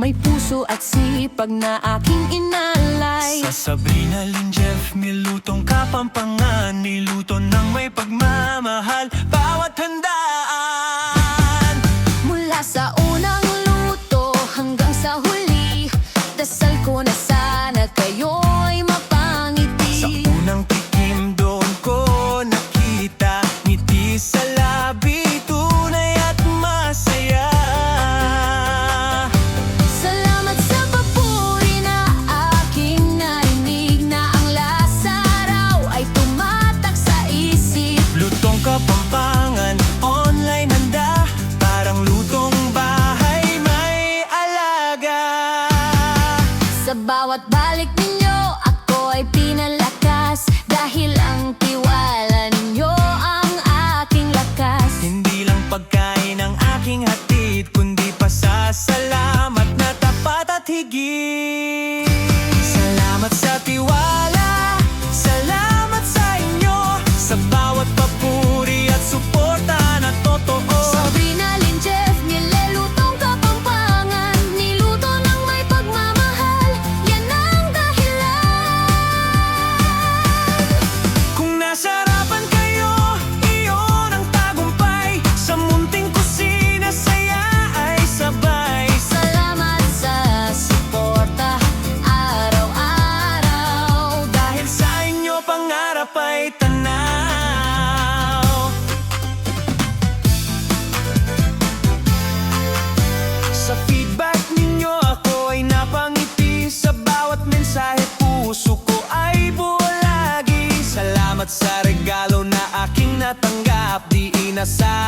may puso at sipag na aking inalay. Sa Sabrina Lynn Jeff, nilutong kapampangan, niluto ng may pagmamahal, bawat handaan. Mula sa unang luto hanggang sa huli, dasal ko na sana kayo'y mapangiti. Sa unang tikim doon ko nakita ngiti sa labi, tunay at masaya. Salamat sa papuri na aking narinig, na ang lasa raw ay tumatak sa isip. Lutong kapampangan, online handa, parang lutong bahay may alaga. Sa bawat balik ninyo, ako ay pinalakas, dahil ang tiwala ninyo ang aking lakas. Hindi lang pagkain ang aking hatid, kundi pasasalamat na tapat at higit. Salamat sa tiwala, salamat sa inyo, sa bawat papuri at suporta na totoo. Sabrina Lynn Jeff, nilelutong kapampangan, niluto ng may pagmamahal, yan ang dahilan. Kung nasarapan kayo, iyon ang tagumpay, sa munting kusina saya ay sabay. Salamat sa suporta araw-araw, Dahil sa inyo pangarap ay tanaw. Sa feedback ninyo ako ay napangiti, sa bawat mensahe puso ko ay buwalagi. Salamat sa regalo na aking natanggap, di inasa.